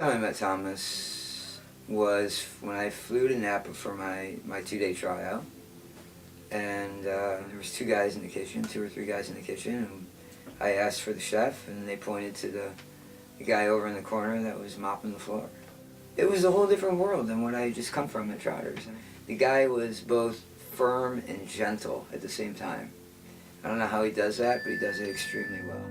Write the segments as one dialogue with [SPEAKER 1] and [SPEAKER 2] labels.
[SPEAKER 1] How I met Thomas was when I flew to Napa for my 2-day tryout, and there was two or three guys in the kitchen, and I asked for the chef, and they pointed to the guy over in the corner that was mopping the floor. It was a whole different world than what I had just come from at Trotter's. The guy was both firm and gentle at the same time. I don't know how he does that, but he does it extremely well.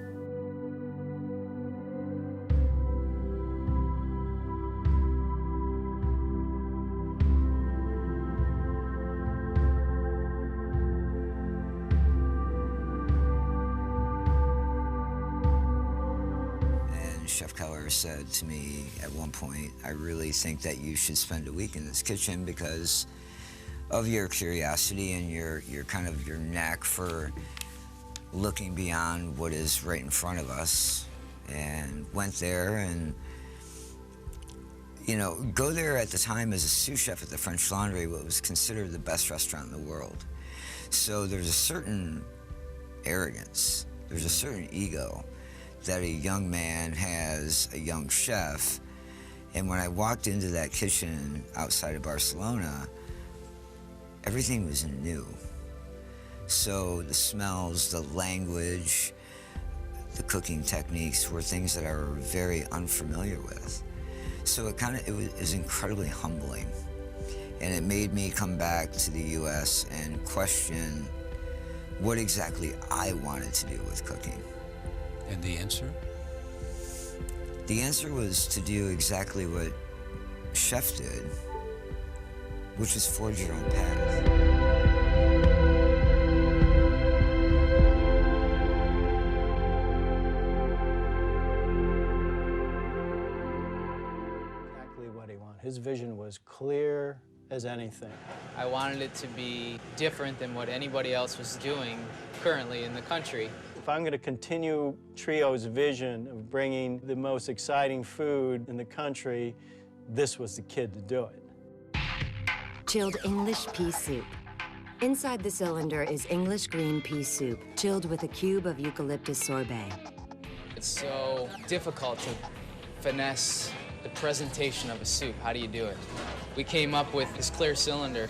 [SPEAKER 1] Chef Keller said to me at one point, I really think that you should spend a week in this kitchen because of your curiosity and your knack for looking beyond what is right in front of us. And went there and, go there at the time as a sous chef at the French Laundry, what was considered the best restaurant in the world. So there's a certain arrogance, there's a certain ego that a young man has a young chef. And when I walked into that kitchen outside of Barcelona, everything was new. So the smells, the language, the cooking techniques were things that I were very unfamiliar with. So it was incredibly humbling. And it made me come back to the US and question what exactly I wanted to do with cooking.
[SPEAKER 2] And the answer?
[SPEAKER 1] The answer was to do exactly what Chef did, which was forge your own path.
[SPEAKER 3] Exactly what he wanted. His vision was clear as anything.
[SPEAKER 4] I wanted it to be different than what anybody else was doing currently in the country.
[SPEAKER 3] If I'm going to continue Trio's vision of bringing the most exciting food in the country, this was the kid to do it.
[SPEAKER 5] Chilled English pea soup. Inside the cylinder is English green pea soup, chilled with a cube of eucalyptus sorbet.
[SPEAKER 4] It's so difficult to finesse the presentation of a soup. How do you do it? We came up with this clear cylinder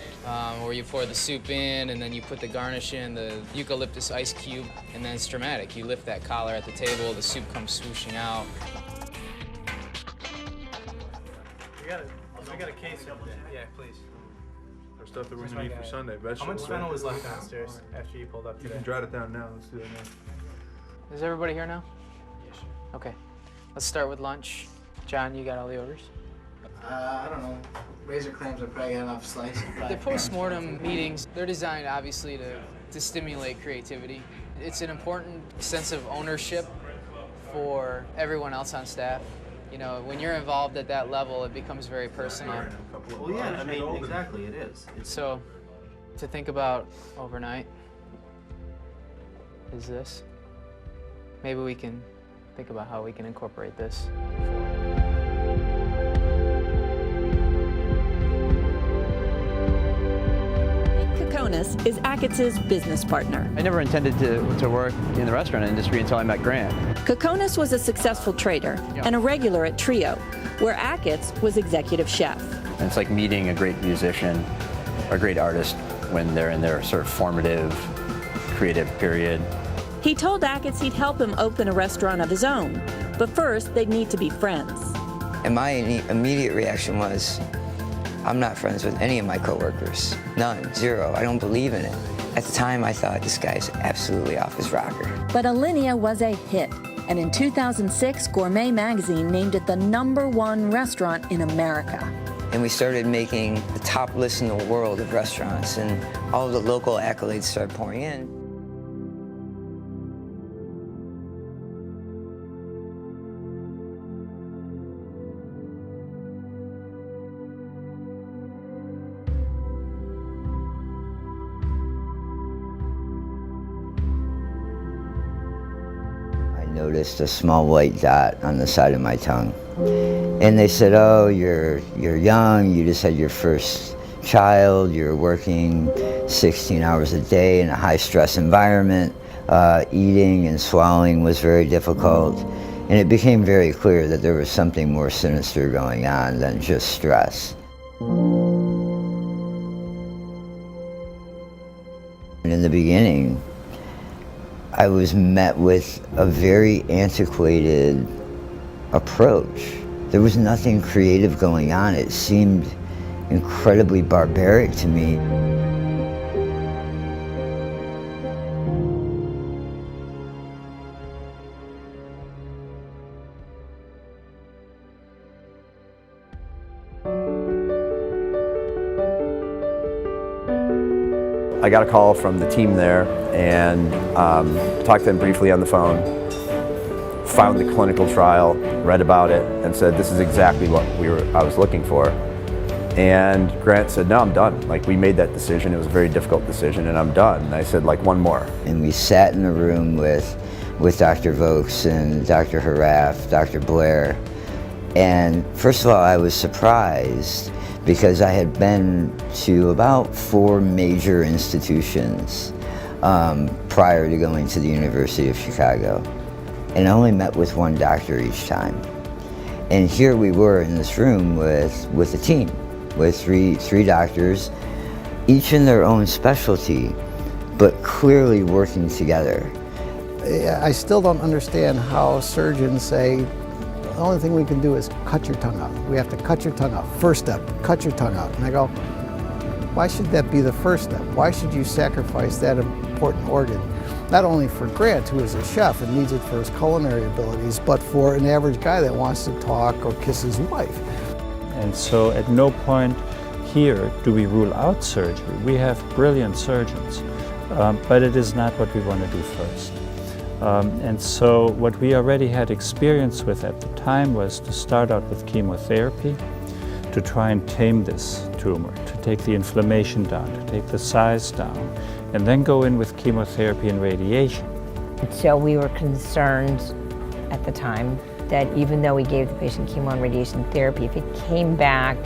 [SPEAKER 4] where you pour the soup in and then you put the garnish in, the eucalyptus ice cube, and then it's dramatic. You lift that collar at the table, the soup comes swooshing out.
[SPEAKER 6] I got a case of it. Yeah, please.
[SPEAKER 7] Our stuff that we're gonna need for Sunday.
[SPEAKER 6] How much fennel was left downstairs after you pulled up today?
[SPEAKER 7] You can jot it down now. Let's do that now.
[SPEAKER 4] Is everybody here now?
[SPEAKER 6] Yeah, sure.
[SPEAKER 4] Okay, let's start with lunch. John, you got all the orders?
[SPEAKER 8] I don't know. Razor clams are probably got enough slice.
[SPEAKER 4] The post-mortem meetings, they're designed obviously to stimulate creativity. It's an important sense of ownership for everyone else on staff. When you're involved at that level, it becomes very personal.
[SPEAKER 8] Well, yeah, I mean, exactly, it is.
[SPEAKER 4] So, to think about overnight is this. Maybe we can think about how we can incorporate this.
[SPEAKER 9] Kokonas is Achatz's business partner.
[SPEAKER 10] I never intended to work in the restaurant industry until I met Grant.
[SPEAKER 9] Kokonas was a successful trader and a regular at Trio, where Achatz was executive chef.
[SPEAKER 10] And it's like meeting a great musician or a great artist when they're in their sort of formative, creative period.
[SPEAKER 9] He told Achatz he'd help him open a restaurant of his own, but first they'd need to be friends.
[SPEAKER 1] And my immediate reaction was, I'm not friends with any of my coworkers. None, zero. I don't believe in it. At the time, I thought this guy's absolutely off his rocker.
[SPEAKER 9] But Alinea was a hit, and in 2006, Gourmet magazine named it the #1 restaurant in America.
[SPEAKER 1] And we started making the top list in the world of restaurants, and all of the local accolades started pouring in. Noticed a small white dot on the side of my tongue. And they said, oh, you're young, you just had your first child, you're working 16 hours a day in a high stress environment, eating and swallowing was very difficult, And it became very clear that there was something more sinister going on than just stress. And in the beginning, I was met with a very antiquated approach. There was nothing creative going on. It seemed incredibly barbaric to me.
[SPEAKER 10] I got a call from the team there and talked to them briefly on the phone, found the clinical trial, read about it, and said, this is exactly what I was looking for. And Grant said, no, I'm done. Like, we made that decision. It was a very difficult decision, and I'm done. And I said, like, one more.
[SPEAKER 1] And we sat in a room with Dr. Vokes and Dr. Haraff, Dr. Blair. And first of all, I was surprised because I had been to about 4 major institutions prior to going to the University of Chicago. And I only met with 1 doctor each time. And here we were in this room with a team, with three doctors, each in their own specialty, but clearly working together.
[SPEAKER 8] I still don't understand how surgeons say, the only thing we can do is cut your tongue out. We have to cut your tongue out. First step, cut your tongue out. And I go, why should that be the first step? Why should you sacrifice that important organ? Not only for Grant, who is a chef and needs it for his culinary abilities, but for an average guy that wants to talk or kiss his wife.
[SPEAKER 2] And so at no point here do we rule out surgery. We have brilliant surgeons, but it is not what we want to do first. And so what we already had experience with at the time was to start out with chemotherapy to try and tame this tumor, to take the inflammation down, to take the size down, and then go in with chemotherapy and radiation.
[SPEAKER 11] So we were concerned at the time that even though we gave the patient chemo and radiation therapy, if it came back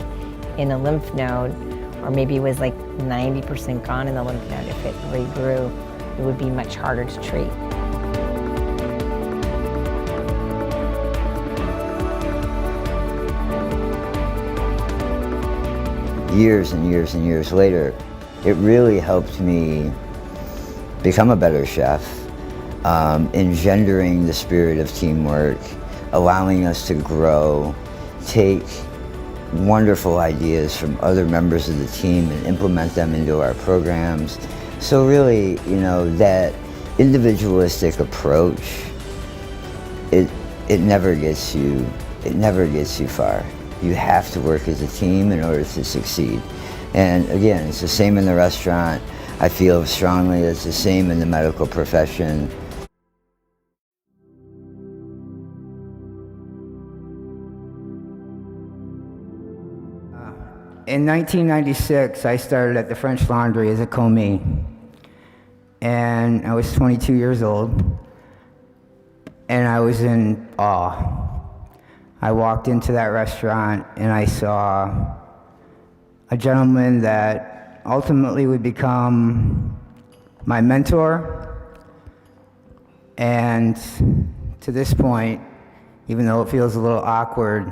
[SPEAKER 11] in a lymph node, or maybe it was like 90% gone in the lymph node, if it regrew, it would be much harder to treat.
[SPEAKER 1] Years and years and years later, it really helped me become a better chef, engendering the spirit of teamwork, allowing us to grow, take wonderful ideas from other members of the team and implement them into our programs. So really, you know, that individualistic approach, it never gets you far. You have to work as a team in order to succeed. And again, it's the same in the restaurant. I feel strongly it's the same in the medical profession.
[SPEAKER 12] In 1996, I started at the French Laundry as a commis, and I was 22 years old, and I was in awe. I walked into that restaurant and I saw a gentleman that ultimately would become my mentor, and to this point, even though it feels a little awkward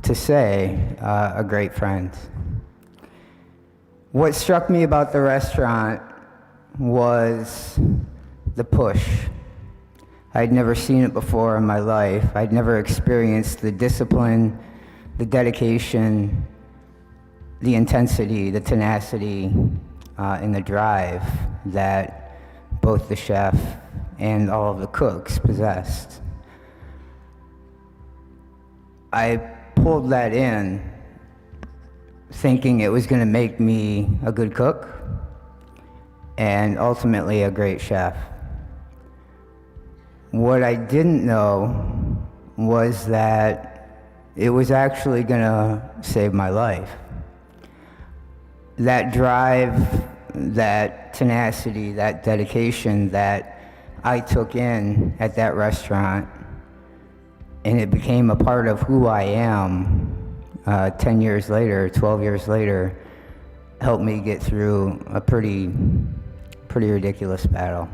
[SPEAKER 12] to say, a great friend. What struck me about the restaurant was the push. I'd never seen it before in my life. I'd never experienced the discipline, the dedication, the intensity, the tenacity, and the drive that both the chef and all of the cooks possessed. I pulled that in thinking it was going to make me a good cook and ultimately a great chef. What I didn't know was that it was actually going to save my life. That drive, that tenacity, that dedication that I took in at that restaurant, and it became a part of who I am 10 years later, 12 years later, helped me get through a pretty ridiculous battle.